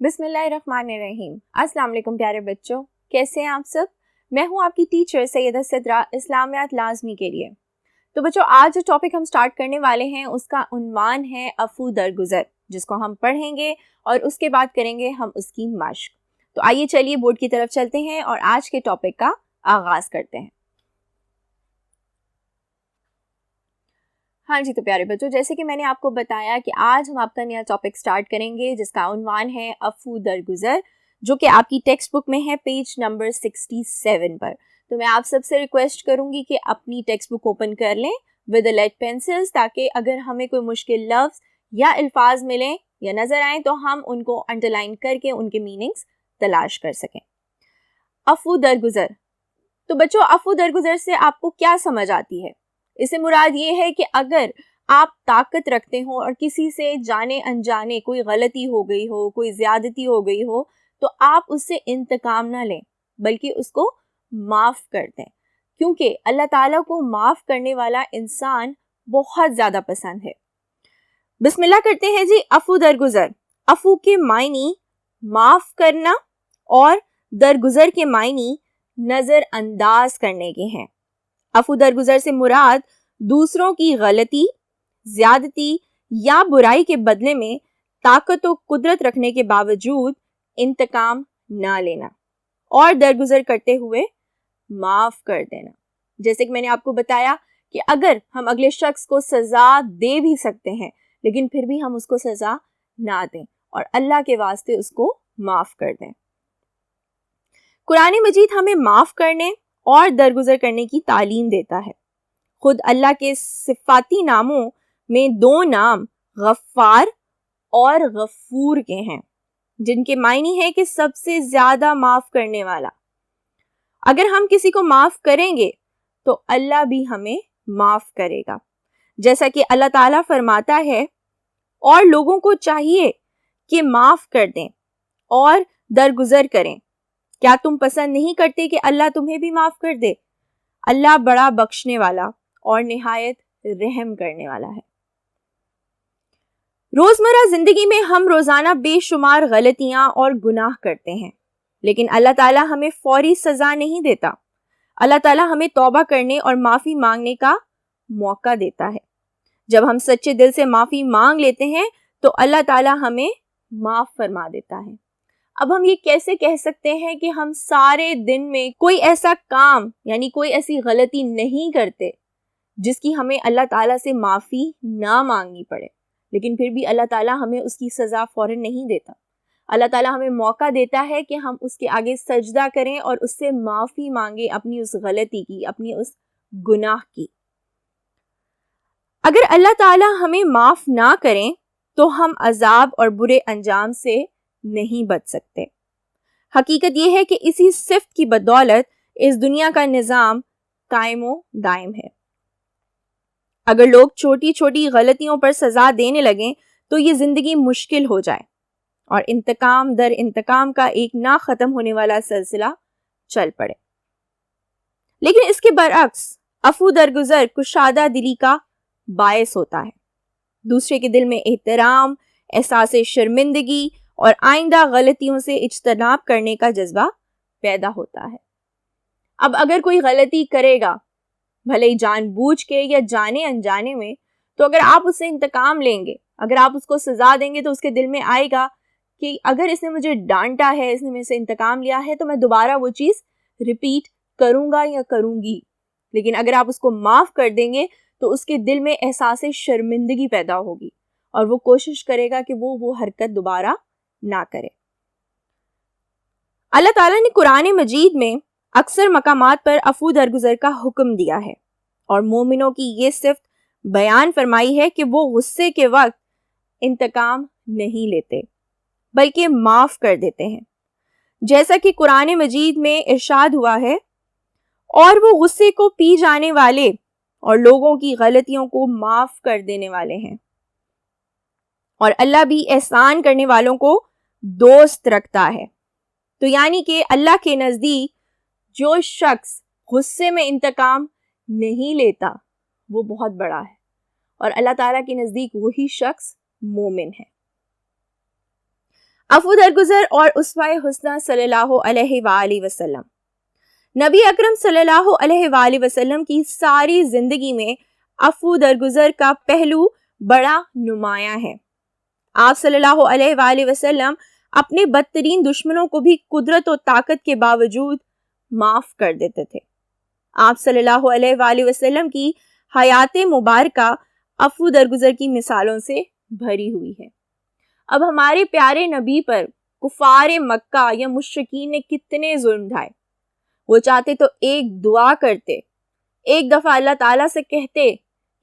بسم اللہ الرحمن الرحیم۔ السلام علیکم پیارے بچوں، کیسے ہیں آپ سب؟ میں ہوں آپ کی ٹیچر سیدہ صدرہ اسلامیات لازمی کے لیے۔ تو بچوں، آج جو ٹاپک ہم سٹارٹ کرنے والے ہیں اس کا عنوان ہے عفو درگزر، جس کو ہم پڑھیں گے اور اس کے بعد کریں گے ہم اس کی مشق۔ تو آئیے چلیے بورڈ کی طرف چلتے ہیں اور آج کے ٹاپک کا آغاز کرتے ہیں۔ ہاں جی، تو پیارے بچوں، جیسے کہ میں نے آپ کو بتایا کہ آج ہم آپ کا نیا ٹاپک سٹارٹ کریں گے جس کا عنوان ہے عفو درگزر، جو کہ آپ کی ٹیکسٹ بک میں ہے پیج نمبر 67 پر۔ تو میں آپ سب سے ریکویسٹ کروں گی کہ اپنی ٹیکسٹ بک اوپن کر لیں ود لیڈ پینسلز، تاکہ اگر ہمیں کوئی مشکل لفظ یا الفاظ ملیں یا نظر آئیں تو ہم ان کو انڈر لائن کر کے ان کے میننگز تلاش کر سکیں۔ عفو درگزر، تو بچوں عفو درگزر سے آپ کو کیا سمجھ آتی ہے؟ اس سے مراد یہ ہے کہ اگر آپ طاقت رکھتے ہو اور کسی سے جانے انجانے کوئی غلطی ہو گئی ہو، کوئی زیادتی ہو گئی ہو، تو آپ اس سے انتقام نہ لیں بلکہ اس کو معاف کر دیں، کیونکہ اللہ تعالیٰ کو معاف کرنے والا انسان بہت زیادہ پسند ہے۔ بسم اللہ کرتے ہیں جی۔ عفو درگزر، عفو کے معنی معاف کرنا اور درگزر کے معنی نظر انداز کرنے کے ہیں۔ عفو درگزر سے مراد دوسروں کی غلطی، زیادتی یا برائی کے بدلے میں طاقت و قدرت رکھنے کے باوجود انتقام نہ لینا اور درگزر کرتے ہوئے معاف کر دینا۔ جیسے کہ میں نے آپ کو بتایا کہ اگر ہم اگلے شخص کو سزا دے بھی سکتے ہیں لیکن پھر بھی ہم اس کو سزا نہ دیں اور اللہ کے واسطے اس کو معاف کر دیں۔ قرآن مجید ہمیں معاف کرنے اور درگزر کرنے کی تعلیم دیتا ہے۔ خود اللہ کے صفاتی ناموں میں 2 نام غفار اور غفور کے ہیں، جن کے معنی ہے کہ سب سے زیادہ معاف کرنے والا۔ اگر ہم کسی کو معاف کریں گے تو اللہ بھی ہمیں معاف کرے گا، جیسا کہ اللہ تعالیٰ فرماتا ہے، اور لوگوں کو چاہیے کہ معاف کر دیں اور درگزر کریں۔ کیا تم پسند نہیں کرتے کہ اللہ تمہیں بھی معاف کر دے؟ اللہ بڑا بخشنے والا اور نہایت رحم کرنے والا ہے۔ روزمرہ زندگی میں ہم روزانہ بے شمار غلطیاں اور گناہ کرتے ہیں، لیکن اللہ تعالیٰ ہمیں فوری سزا نہیں دیتا۔ اللہ تعالیٰ ہمیں توبہ کرنے اور معافی مانگنے کا موقع دیتا ہے۔ جب ہم سچے دل سے معافی مانگ لیتے ہیں تو اللہ تعالیٰ ہمیں معاف فرما دیتا ہے۔ اب ہم یہ کیسے کہہ سکتے ہیں کہ ہم سارے دن میں کوئی ایسا کام یعنی کوئی ایسی غلطی نہیں کرتے جس کی ہمیں اللہ تعالیٰ سے معافی نہ مانگنی پڑے، لیکن پھر بھی اللہ تعالیٰ ہمیں اس کی سزا فوراً نہیں دیتا۔ اللہ تعالیٰ ہمیں موقع دیتا ہے کہ ہم اس کے آگے سجدہ کریں اور اس سے معافی مانگیں اپنی اس غلطی کی، اپنی اس گناہ کی۔ اگر اللہ تعالیٰ ہمیں معاف نہ کریں تو ہم عذاب اور برے انجام سے نہیں بچ سکتے۔ حقیقت یہ ہے کہ اسی صفت کی بدولت اس دنیا کا نظام قائم و دائم ہے۔ اگر لوگ چھوٹی چھوٹی غلطیوں پر سزا دینے لگیں تو یہ زندگی مشکل ہو جائے اور انتقام در انتقام کا ایک نہ ختم ہونے والا سلسلہ چل پڑے۔ لیکن اس کے برعکس عفو درگزر کشادہ دلی کا باعث ہوتا ہے۔ دوسرے کے دل میں احترام، احساس شرمندگی اور آئندہ غلطیوں سے اجتناب کرنے کا جذبہ پیدا ہوتا ہے۔ اب اگر کوئی غلطی کرے گا، بھلے ہی جان بوجھ کے یا جانے انجانے میں، تو اگر آپ اس سے انتقام لیں گے، اگر آپ اس کو سزا دیں گے تو اس کے دل میں آئے گا کہ اگر اس نے مجھے ڈانٹا ہے، اس نے مجھ سے انتقام لیا ہے، تو میں دوبارہ وہ چیز ریپیٹ کروں گا یا کروں گی۔ لیکن اگر آپ اس کو معاف کر دیں گے تو اس کے دل میں احساس شرمندگی پیدا ہوگی اور وہ کوشش کرے گا کہ وہ حرکت دوبارہ نہ کرے۔ اللہ تعالیٰ نے قرآن مجید میں اکثر مقامات پر عفو درگزر کا حکم دیا ہے اور مومنوں کی یہ صفت بیان فرمائی ہے کہ وہ غصے کے وقت انتقام نہیں لیتے بلکہ معاف کر دیتے ہیں، جیسا کہ قرآن مجید میں ارشاد ہوا ہے، اور وہ غصے کو پی جانے والے اور لوگوں کی غلطیوں کو معاف کر دینے والے ہیں، اور اللہ بھی احسان کرنے والوں کو دوست رکھتا ہے۔ تو یعنی کہ اللہ کے نزدیک جو شخص غصے میں انتقام نہیں لیتا وہ بہت بڑا ہے، اور اللہ تعالیٰ کے نزدیک وہی شخص مومن ہے۔ عفو درگزر اور اسوہ حسنہ صلی اللہ علیہ وآلہ وسلم. نبی اکرم صلی اللہ علیہ وآلہ وسلم کی ساری زندگی میں عفو درگزر کا پہلو بڑا نمایاں ہے. آپ صلی اللہ علیہ وآلہ وسلم اپنے بدترین دشمنوں کو بھی قدرت و طاقت کے باوجود معاف کر دیتے تھے. آپ صلی اللہ علیہ وآلہ وسلم کی حیات مبارکہ عفو درگزر کی مثالوں سے بھری ہوئی ہے. اب ہمارے پیارے نبی پر کفار مکہ یا مشرکین نے کتنے ظلم ڈھائے. وہ چاہتے تو ایک دعا کرتے, ایک دفعہ اللہ تعالیٰ سے کہتے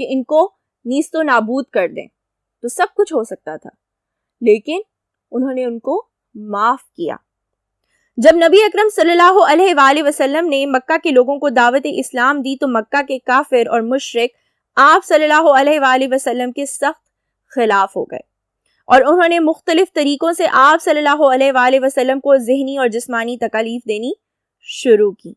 کہ ان کو نیست و نابود کر دیں تو سب کچھ ہو سکتا تھا, لیکن انہوں نے ان کو معاف کیا. جب نبی اکرم صلی اللہ علیہ وآلہ وسلم نے مکہ کے لوگوں کو دعوت اسلام دی تو مکہ کے کافر اور مشرک آپ صلی اللہ علیہ وآلہ وسلم کے سخت خلاف ہو گئے, اور انہوں نے مختلف طریقوں سے آپ صلی اللہ علیہ وآلہ وسلم کو ذہنی اور جسمانی تکالیف دینی شروع کی.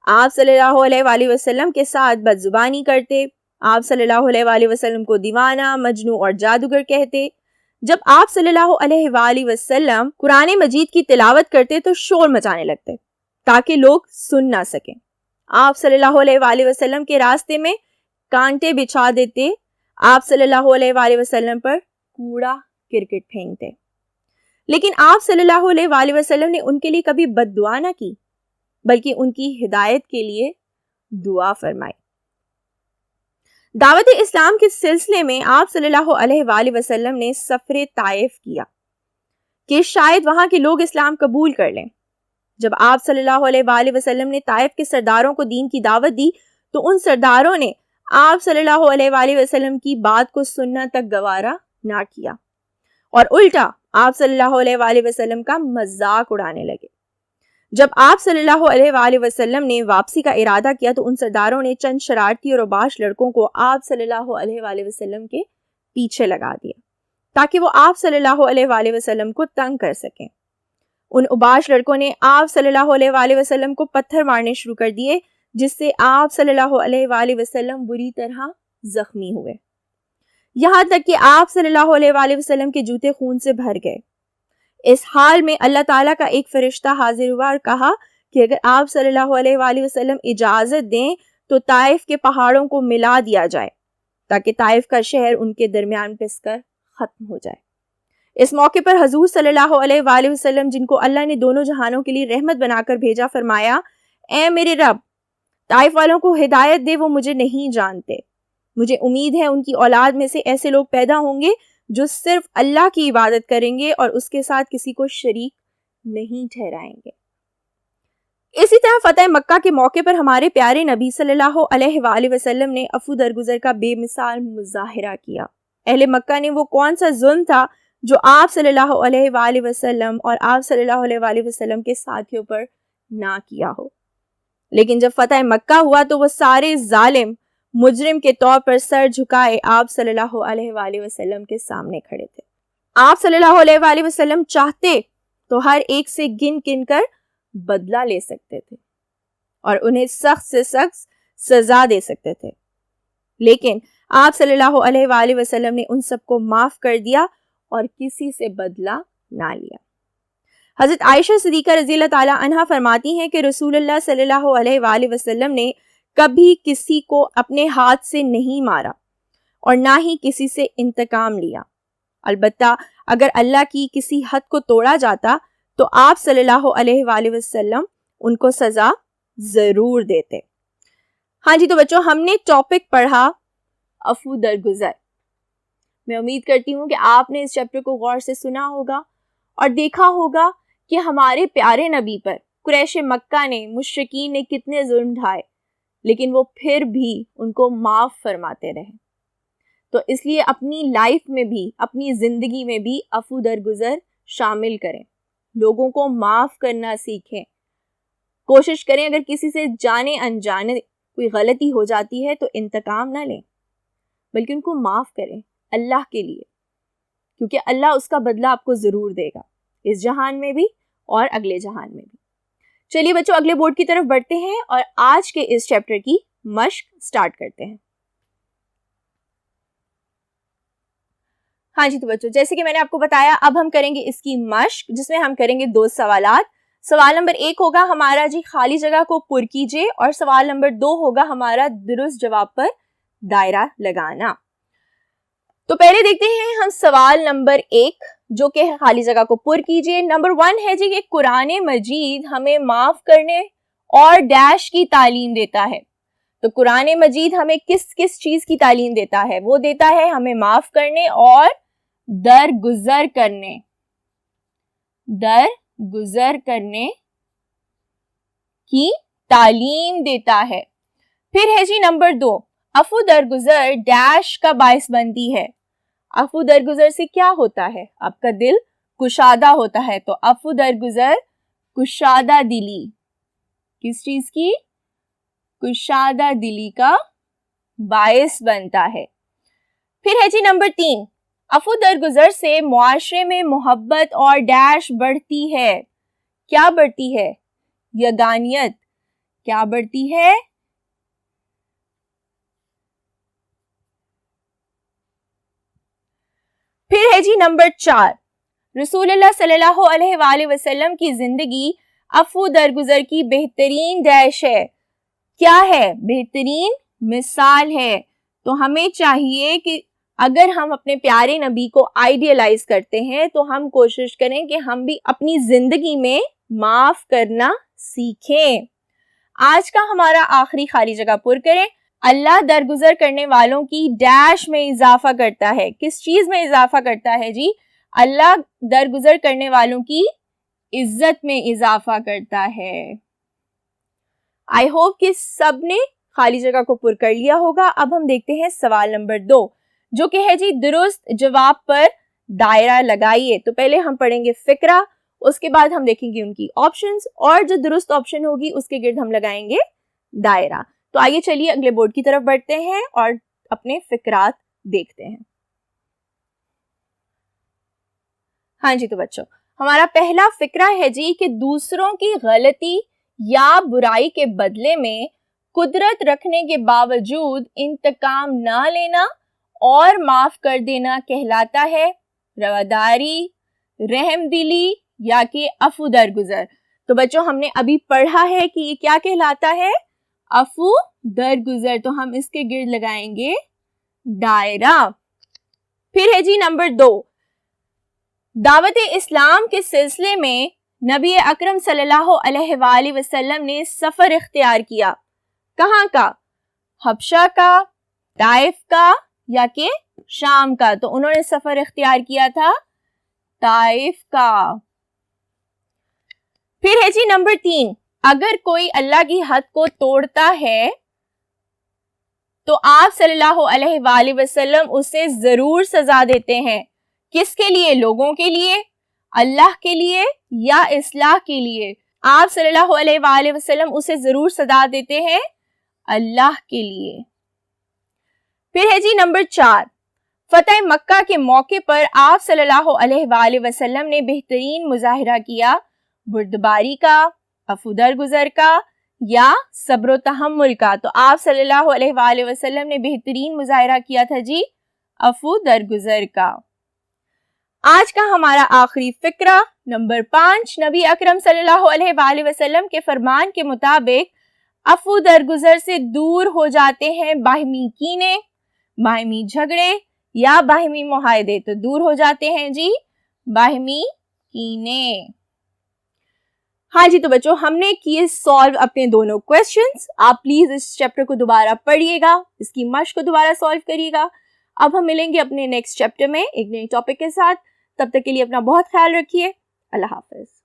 آپ صلی اللہ علیہ وآلہ وسلم کے ساتھ بدزبانی کرتے, آپ صلی اللہ علیہ وآلہ وسلم کو دیوانہ, مجنوں اور جادوگر کہتے. جب آپ صلی اللہ علیہ وآلہ وسلم قرآن مجید کی تلاوت کرتے تو شور مچانے لگتے تاکہ لوگ سن نہ سکیں. آپ صلی اللہ علیہ وآلہ وسلم کے راستے میں کانٹے بچھا دیتے. آپ صلی اللہ علیہ وآلہ وسلم پر کوڑا کرکٹ پھینکتے. لیکن آپ صلی اللہ علیہ وآلہ وسلم نے ان کے لیے کبھی بد دعا نہ کی, بلکہ ان کی ہدایت کے لیے دعا فرمائی. دعوت اسلام کے سلسلے میں آپ صلی اللہ علیہ وآلہ وسلم نے سفر طائف کیا کہ شاید وہاں کے لوگ اسلام قبول کر لیں. جب آپ صلی اللہ علیہ وآلہ وسلم نے طائف کے سرداروں کو دین کی دعوت دی تو ان سرداروں نے آپ صلی اللہ علیہ وآلہ وسلم کی بات کو سننا تک گوارا نہ کیا, اور الٹا آپ صلی اللہ علیہ وآلہ وسلم کا مذاق اڑانے لگے. جب آپ صلی اللہ علیہ وآلہ وسلم نے واپسی کا ارادہ کیا تو ان سرداروں نے چند شرارتی اور اوباش لڑکوں کو آپ صلی اللہ علیہ وآلہ وسلم کے پیچھے لگا دیا تاکہ وہ آپ صلی اللہ علیہ وآلہ وسلم کو تنگ کر سکیں. ان اوباش لڑکوں نے آپ صلی اللہ علیہ وآلہ وسلم کو پتھر مارنے شروع کر دیے, جس سے آپ صلی اللہ علیہ وآلہ وسلم بری طرح زخمی ہوئے, یہاں تک کہ آپ صلی اللہ علیہ وآلہ وسلم کے جوتے خون سے بھر گئے. اس حال میں اللہ تعالیٰ کا ایک فرشتہ حاضر ہوا اور کہا کہ اگر آپ صلی اللہ علیہ وآلہ وسلم اجازت دیں تو طائف کے پہاڑوں کو ملا دیا جائے تاکہ طائف کا شہر ان کے درمیان پس کر ختم ہو جائے. اس موقع پر حضور صلی اللہ علیہ وآلہ وسلم, جن کو اللہ نے دونوں جہانوں کے لیے رحمت بنا کر بھیجا, فرمایا, اے میرے رب, طائف والوں کو ہدایت دے, وہ مجھے نہیں جانتے. مجھے امید ہے ان کی اولاد میں سے ایسے لوگ پیدا ہوں گے جو صرف اللہ کی عبادت کریں گے اور اس کے ساتھ کسی کو شریک نہیں ٹھہرائیں گے. اسی طرح فتح مکہ کے موقع پر ہمارے پیارے نبی صلی اللہ علیہ وآلہ وسلم نے عفو درگزر کا بے مثال مظاہرہ کیا. اہل مکہ نے وہ کون سا ظلم تھا جو آپ صلی اللہ علیہ وآلہ وسلم اور آپ صلی اللہ علیہ وآلہ وسلم کے ساتھیوں پر نہ کیا ہو. لیکن جب فتح مکہ ہوا تو وہ سارے ظالم مجرم کے طور پر سر جھکائے آپ صلی اللہ علیہ وآلہ وسلم کے سامنے کھڑے تھے. آپ صلی اللہ علیہ وآلہ وسلم چاہتے تو ہر ایک سے گن گن کر بدلہ لے سکتے تھے اور انہیں سخت سے سخت سزا دے سکتے تھے, لیکن آپ صلی اللہ علیہ وآلہ وسلم نے ان سب کو معاف کر دیا اور کسی سے بدلہ نہ لیا. حضرت عائشہ صدیقہ رضی اللہ تعالی عنہا فرماتی ہیں کہ رسول اللہ صلی اللہ علیہ وآلہ وسلم نے کبھی کسی کو اپنے ہاتھ سے نہیں مارا اور نہ ہی کسی سے انتقام لیا. البتہ اگر اللہ کی کسی حد کو توڑا جاتا تو آپ صلی اللہ علیہ وآلہ وسلم ان کو سزا ضرور دیتے. ہاں جی, تو بچوں, ہم نے ٹاپک پڑھا عفو درگزر. میں امید کرتی ہوں کہ آپ نے اس چیپٹر کو غور سے سنا ہوگا اور دیکھا ہوگا کہ ہمارے پیارے نبی پر قریش مکہ نے, مشرکین نے کتنے ظلم ڈھائے, لیکن وہ پھر بھی ان کو معاف فرماتے رہے. تو اس لیے اپنی لائف میں بھی, اپنی زندگی میں بھی عفو درگزر شامل کریں, لوگوں کو معاف کرنا سیکھیں. کوشش کریں اگر کسی سے جانے انجانے کوئی غلطی ہو جاتی ہے تو انتقام نہ لیں, بلکہ ان کو معاف کریں اللہ کے لیے, کیونکہ اللہ اس کا بدلہ آپ کو ضرور دے گا, اس جہان میں بھی اور اگلے جہان میں بھی. چلیے بچوں, اگلے بورڈ کی طرف بڑھتے ہیں اور آج کے اس چیپٹر کی مشق سٹارٹ کرتے ہیں. ہاں جی تو بچوں جیسے کہ میں نے آپ کو بتایا اب ہم کریں گے اس کی مشق جس میں ہم کریں گے 2 سوالات. سوال نمبر 1 ہوگا ہمارا جی خالی جگہ کو پر کیجئے اور سوال نمبر 2 ہوگا ہمارا درست جواب پر دائرہ لگانا. تو پہلے دیکھتے ہیں ہم سوال نمبر 1 جو کہ ہے خالی جگہ کو پر کیجئے. نمبر 1 ہے جی کہ قرآن مجید ہمیں معاف کرنے اور ڈیش کی تعلیم دیتا ہے. تو قرآن مجید ہمیں کس کس چیز کی تعلیم دیتا ہے؟ وہ دیتا ہے ہمیں معاف کرنے اور درگزر کرنے کی تعلیم دیتا ہے. پھر ہے جی نمبر 2 عفو درگزر ڈیش کا باعث بنتی ہے. عفو درگزر سے کیا ہوتا ہے؟ آپ کا دل کشادہ ہوتا ہے. تو عفو درگزر کشادہ دلی کس چیز کی؟ کشادہ دلی کا باعث بنتا ہے. پھر ہے جی نمبر 3 عفو درگزر سے معاشرے میں محبت اور ڈیش بڑھتی ہے. کیا بڑھتی ہے؟ یگانیت. کیا بڑھتی ہے؟ پھر ہے جی نمبر 4 رسول اللہ صلی اللہ علیہ وآلہ وسلم کی زندگی عفو درگزر کی بہترین ڈیش ہے. کیا ہے؟ بہترین مثال ہے. تو ہمیں چاہیے کہ اگر ہم اپنے پیارے نبی کو آئیڈیلائز کرتے ہیں تو ہم کوشش کریں کہ ہم بھی اپنی زندگی میں معاف کرنا سیکھیں. آج کا ہمارا آخری خالی جگہ پر کریں. اللہ درگزر کرنے والوں کی ڈیش میں اضافہ کرتا ہے. کس چیز میں اضافہ کرتا ہے جی؟ اللہ درگزر کرنے والوں کی عزت میں اضافہ کرتا ہے. آئی ہوپ کہ سب نے خالی جگہ کو پر کر لیا ہوگا. اب ہم دیکھتے ہیں سوال نمبر 2 جو کہ ہے جی درست جواب پر دائرہ لگائیے. تو پہلے ہم پڑھیں گے فقرہ, اس کے بعد ہم دیکھیں گے ان کی آپشنز اور جو درست آپشن ہوگی اس کے گرد ہم لگائیں گے دائرہ. تو آئیے چلیے اگلے بورڈ کی طرف بڑھتے ہیں اور اپنے فقرات دیکھتے ہیں. ہاں جی تو بچوں ہمارا پہلا فقرہ ہے جی کہ دوسروں کی غلطی یا برائی کے بدلے میں قدرت رکھنے کے باوجود انتقام نہ لینا اور معاف کر دینا کہلاتا ہے رواداری, رحم دلی یا کہ عفو درگزر. تو بچوں ہم نے ابھی پڑھا ہے کہ یہ کیا کہلاتا ہے؟ عفو درگزر. تو ہم اس کے گرد لگائیں گے دائرہ. پھر ہے جی نمبر 2 دعوت اسلام کے سلسلے میں نبی اکرم صلی اللہ علیہ وآلہ وسلم نے سفر اختیار کیا. کہاں کا؟ حبشہ کا, طائف کا یا کہ شام کا؟ تو انہوں نے سفر اختیار کیا تھا طائف کا. پھر ہے جی نمبر 3 اگر کوئی اللہ کی حد کو توڑتا ہے تو آپ صلی اللہ علیہ وآلہ وسلم اسے ضرور سزا دیتے ہیں. کس کے لیے؟ لوگوں کے لیے, اللہ کے لیے یا اصلاح کے لیے؟ آپ صلی اللہ علیہ وآلہ وسلم اسے ضرور سزا دیتے ہیں اللہ کے لیے. پھر ہے جی نمبر 4 فتح مکہ کے موقع پر آپ صلی اللہ علیہ وآلہ وسلم نے بہترین مظاہرہ کیا بردباری کا, عفو درگزر کا یا صبر و تحمل کا؟ تو آپ صلی اللہ علیہ وآلہ وسلم نے بہترین مظاہرہ کیا تھا جی عفو درگزر کا. آج کا ہمارا آخری فقرہ نمبر 5 نبی اکرم صلی اللہ علیہ وآلہ وسلم کے فرمان کے مطابق عفو درگزر سے دور ہو جاتے ہیں باہمی کینے, باہمی جھگڑے یا باہمی معاہدے. تو دور ہو جاتے ہیں جی باہمی کینے. ہاں جی تو بچوں ہم نے کیے سالو اپنے دونوں کویسچنز. آپ پلیز اس چیپٹر کو دوبارہ پڑھیے گا, اس کی مشق کو دوبارہ سالو کریے گا. اب ہم ملیں گے اپنے نیکسٹ چیپٹر میں ایک نئے ٹاپک کے ساتھ. تب تک کے لیے اپنا بہت خیال رکھیے. اللہ حافظ.